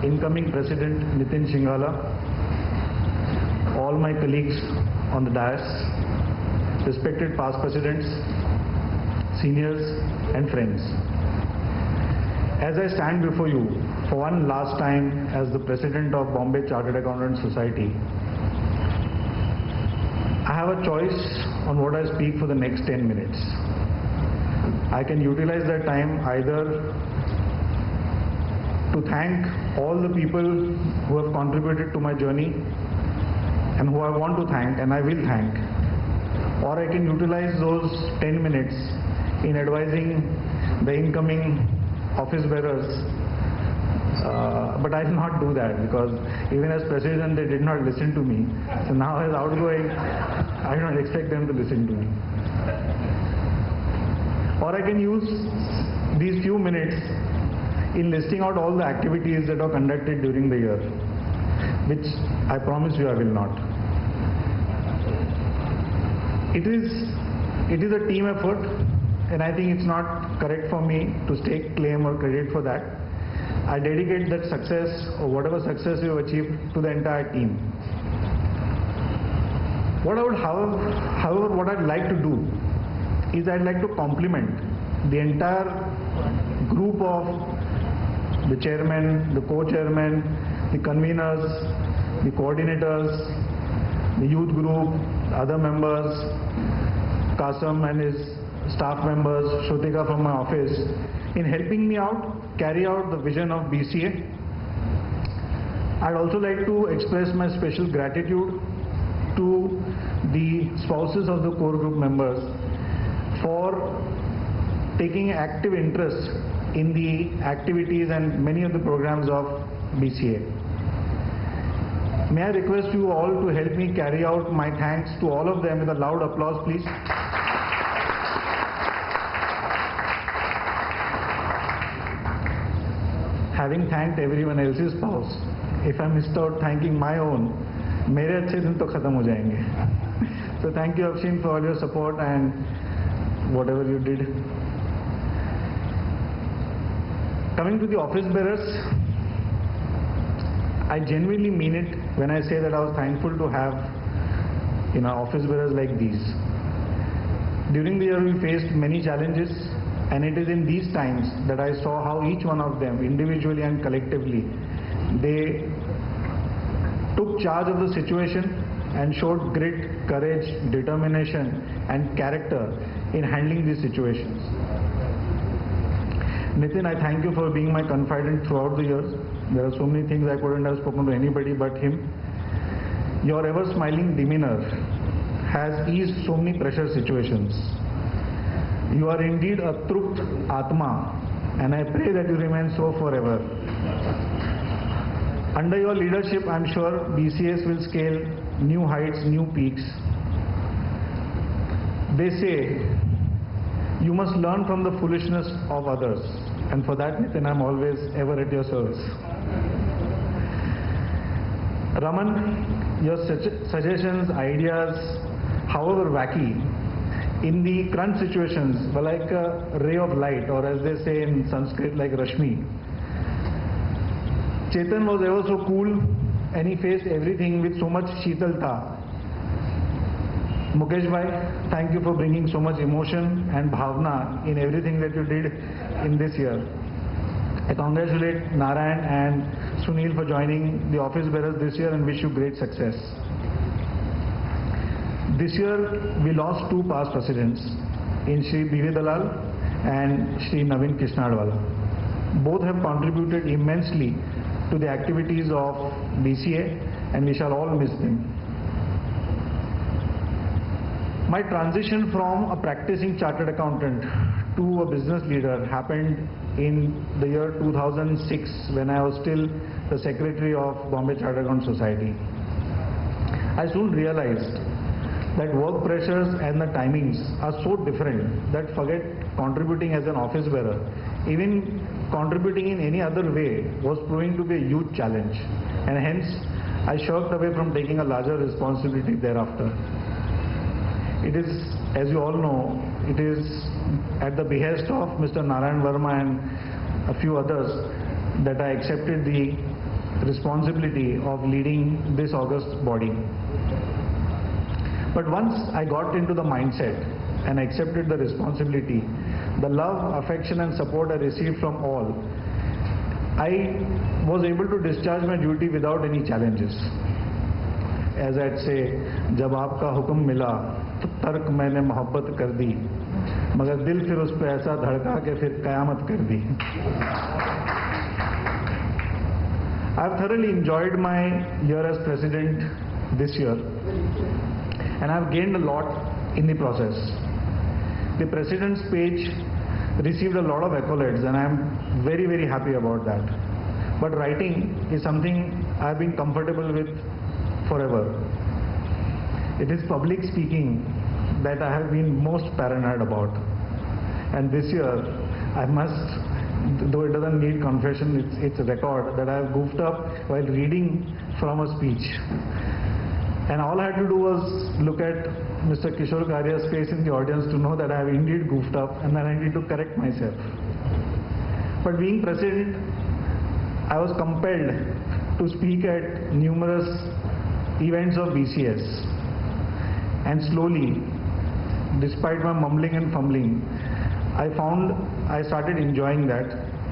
incoming President Nitin Shingala, all my colleagues on the dais, respected past presidents, seniors and friends. As I stand before you for one last time as the President of Bombay Chartered Accountants Society, I have a choice on what I speak for the next 10 minutes. I can utilize that time either to thank all the people who have contributed to my journey and who I want to thank and I will thank, or I can utilize those 10 minutes in advising the incoming office bearers, but I will not do that because even as President they did not listen to me. So now as outgoing, I don't expect them to listen to me. Or I can use these few minutes in listing out all the activities that are conducted during the year, which I promise you I will not. It is a team effort, and I think it's not correct for me to take claim or credit for that. I dedicate that success or whatever success we have achieved to the entire team. However, what I'd like to do is I'd like to compliment the entire group of the chairman, the co-chairman, the conveners, the coordinators, the youth group, the other members, Kasam and his staff members, Shrutika from my office, in helping me out, carry out the vision of BCA. I'd also like to express my special gratitude to the spouses of the core group members for taking active interest in the activities and many of the programs of BCA. May I request you all to help me carry out my thanks to all of them with a loud applause, please. Having thanked everyone else's spouse, if I missed out thanking my own, मेरे अच्छे दिन तो खत्म हो जाएंगे. So thank you, Afshin, for all your support and whatever you did. Coming to the office bearers, I genuinely mean it when I say that I was thankful to have office bearers like these. During the year we faced many challenges, and it is in these times that I saw how each one of them individually and collectively they took charge of the situation and showed grit, courage, determination and character in handling these situations. Nitin, I thank you for being my confidant throughout the years. There are so many things I couldn't have spoken to anybody but him. Your ever smiling demeanor has eased so many pressure situations. You are indeed a truth Atma, and I pray that you remain so forever. Under your leadership, I'm sure BCS will scale new heights, new peaks. They say you must learn from the foolishness of others, and for that, Nitin, I'm always ever at your service. Raman, your suggestions, ideas, however wacky, in the current situations were like a ray of light, or as they say in Sanskrit, like Rashmi. Chetan was ever so cool and he faced everything with so much Sheetalta. Mukesh bhai, thank you for bringing so much emotion and bhavna in everything that you did in this year. I congratulate Narayan and Sunil for joining the office bearers this year and wish you great success. This year we lost two past presidents in Shri B.V. Dalal and Shri Naveen Krishnadwala. Both have contributed immensely to the activities of BCA and we shall all miss them. My transition from a practicing chartered accountant to a business leader happened in the year 2006 when I was still the secretary of Bombay Chartered Accountants Society. I soon realized that work pressures and the timings are so different that forget contributing as an office bearer, even contributing in any other way was proving to be a huge challenge, and hence I shirked away from taking a larger responsibility thereafter. It is, as you all know, it is at the behest of Mr. Narayan Verma and a few others that I accepted the responsibility of leading this august body. But once I got into the mindset and accepted the responsibility, the love, affection and support I received from all, I was able to discharge my duty without any challenges. As I'd say, जब आपका हुक्म मिला तो तर्क मैंने मोहब्बत कर दी, मगर दिल फिर उस पे ऐसा धड़का के फिर कयामत कर दी. I've thoroughly enjoyed my year as president this year, and I've gained a lot in the process. The president's page received a lot of accolades, and I'm very, very happy about that. But writing is something I've been comfortable with forever. It is public speaking that I have been most paranoid about. And this year, I must, though it doesn't need confession, it's a record that I have goofed up while reading from a speech. And all I had to do was look at Mr. Kishore Karya's face in the audience to know that I have indeed goofed up and that I need to correct myself. But being president, I was compelled to speak at numerous events of BCS. And slowly, despite my mumbling and fumbling, I found I started enjoying that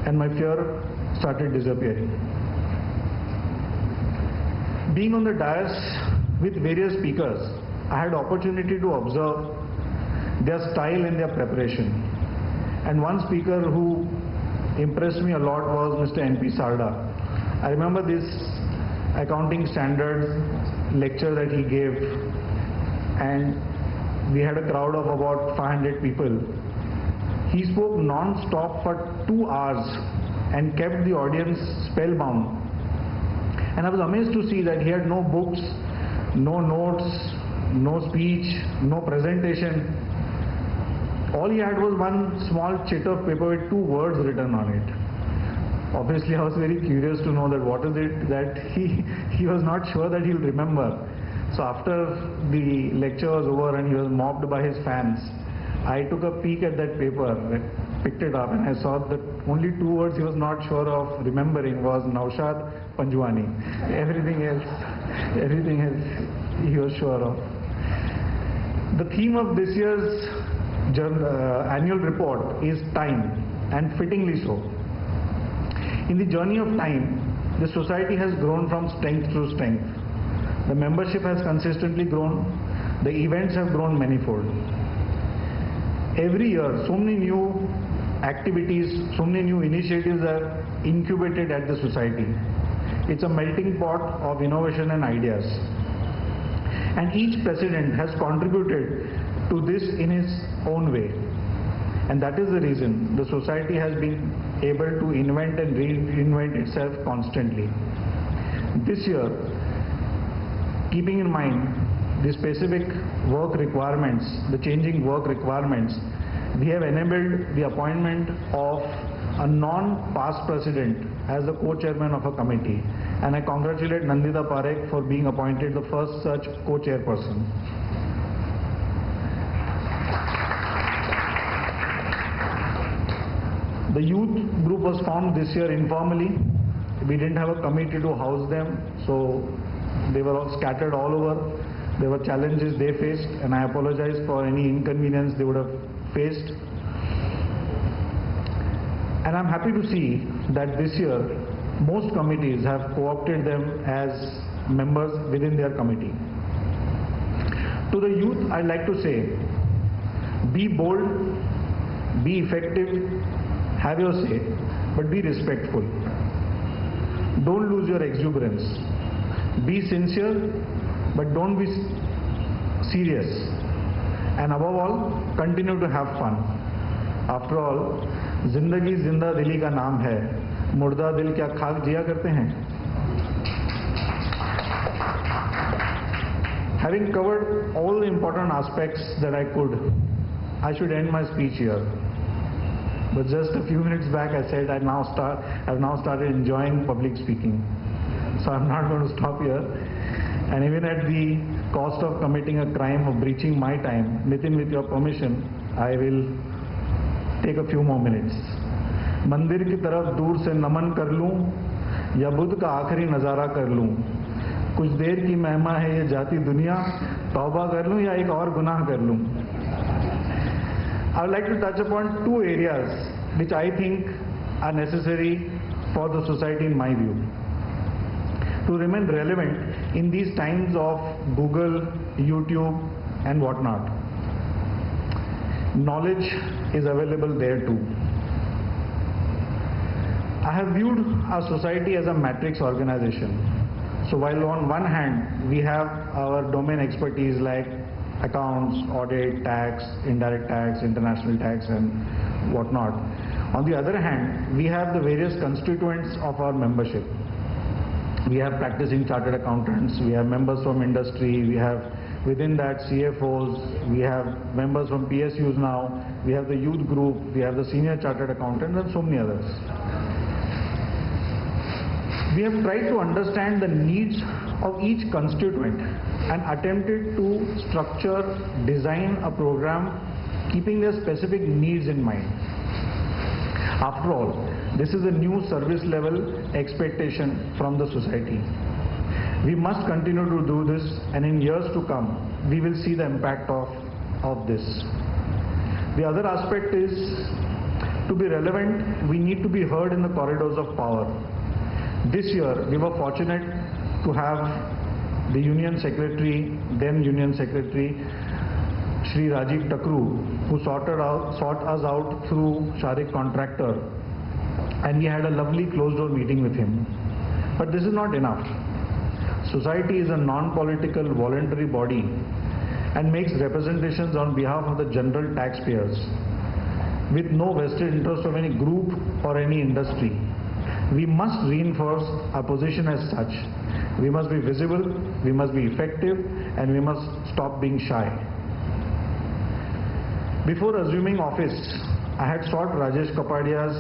and my fear started disappearing. Being on the dais with various speakers, I had opportunity to observe their style and their preparation. And one speaker who impressed me a lot was Mr. N.P. Sarda. I remember this accounting standards lecture that he gave, and we had a crowd of about 500 people. He spoke non-stop for 2 hours and kept the audience spellbound. And I was amazed to see that he had no books, no notes, no speech, no presentation. All he had was one small chit of paper with 2 words written on it. Obviously, I was very curious to know that what is it that he was not sure that he'll remember. So after the lecture was over and he was mobbed by his fans, I took a peek at that paper, picked it up, and I saw that only 2 words he was not sure of remembering was Naushad Panjwani. Everything else he was sure of. The theme of this year's annual report is time, and fittingly so. In the journey of time, the society has grown from strength to strength. The membership has consistently grown. The events have grown manifold. Every year, so many new activities, so many new initiatives are incubated at the society. It's a melting pot of innovation and ideas. And each president has contributed to this in his own way. And that is the reason the society has been able to invent and reinvent itself constantly. This year, keeping in mind the specific work requirements, the changing work requirements, we have enabled the appointment of a non-past president as the co-chairman of a committee. And I congratulate Nandita Parekh for being appointed the first such co-chairperson. The youth group was formed this year informally. We didn't have a committee to house them, so they were all scattered all over. There were challenges they faced, and I apologize for any inconvenience they would have faced. And I'm happy to see that this year most committees have co-opted them as members within their committee. To the youth, I'd like to say, be bold, be effective, have your say, but be respectful. Don't lose your exuberance. Be sincere, but don't be serious. And above all, continue to have fun. After all, जिंदगी जिंदा दिली का नाम है, मुर्दा दिल क्या खाक जिया करते हैं? Having covered all the important aspects that I could, I should end my speech here. But just a few minutes back I said I've now started enjoying public speaking. So I'm not going to stop here. And even at the cost of committing a crime of breaching my time, Nitin, with your permission, I will take a few more minutes. मंदिर की तरफ दूर से नमन कर लूं या बुध का आखिरी नज़ारा कर लूं, कुछ देर की महिमा है ये जाती दुनिया, तौबा कर लूं या एक और गुनाह कर लूं. I would like to touch upon two areas which I think are necessary for the society in my view. To remain relevant in these times of Google, YouTube and whatnot. Knowledge is available there too. I have viewed our society as a matrix organization. So while on one hand we have our domain expertise like accounts, audit, tax, indirect tax, international tax and whatnot. On the other hand, we have the various constituents of our membership. We have practicing chartered accountants, we have members from industry, we have within that CFOs, we have members from PSUs now, we have the youth group, we have the senior chartered accountants and so many others. We have tried to understand the needs of each constituent and attempted to structure, design a program keeping their specific needs in mind. After all, this is a new service level expectation from the society. We must continue to do this, and in years to come, we will see the impact of this. The other aspect is, to be relevant, we need to be heard in the corridors of power. This year, we were fortunate to have the Union Secretary, then Union Secretary, Shri Rajiv Takru, who sought us out through Sharik Contractor, and we had a lovely closed-door meeting with him. But this is not enough. Society is a non-political voluntary body and makes representations on behalf of the general taxpayers with no vested interest of any group or any industry. We must reinforce our position as such. We must be visible, we must be effective, and we must stop being shy. Before assuming office, I had sought Rajesh Kapadia's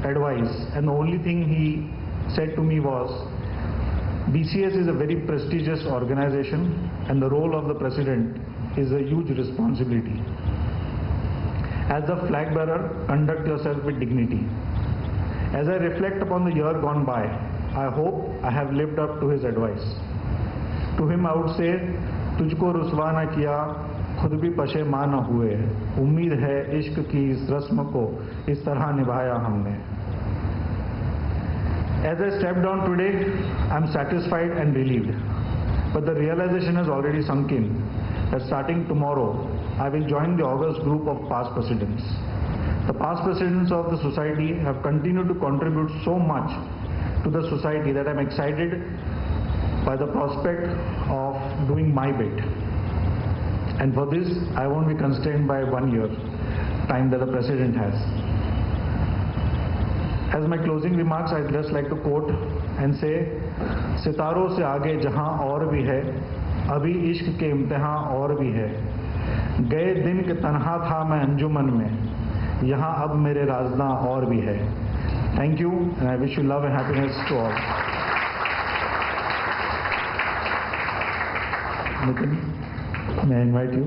advice, and the only thing he said to me was, BCS is a very prestigious organization, and the role of the president is a huge responsibility. As the flag bearer, conduct yourself with dignity. As I reflect upon the year gone by, I hope I have lived up to his advice. To him I would say, तुझको रुसवा न किया, खुद भी पशेमान न हुए, उम्मीद है इश्क की इस रस्म को इस तरह निभाया हमने. As I step down today, I am satisfied and relieved. But the realization has already sunk in that starting tomorrow, I will join the august group of past presidents. The past presidents of the society have continued to contribute so much to the society that I am excited by the prospect of doing my bit. And for this, I won't be constrained by 1 year, time that the president has. As my closing remarks, I'd just like to quote and say, सितारों से आगे जहां और भी है, अभी इश्क के इम्तिहान और भी है. गए दिन के तन्हा था मैं अंजुमन में, यहाँ अब मेरे राज़ना और भी है. Thank you, and I wish you love and happiness to all. Nitin, may I invite you?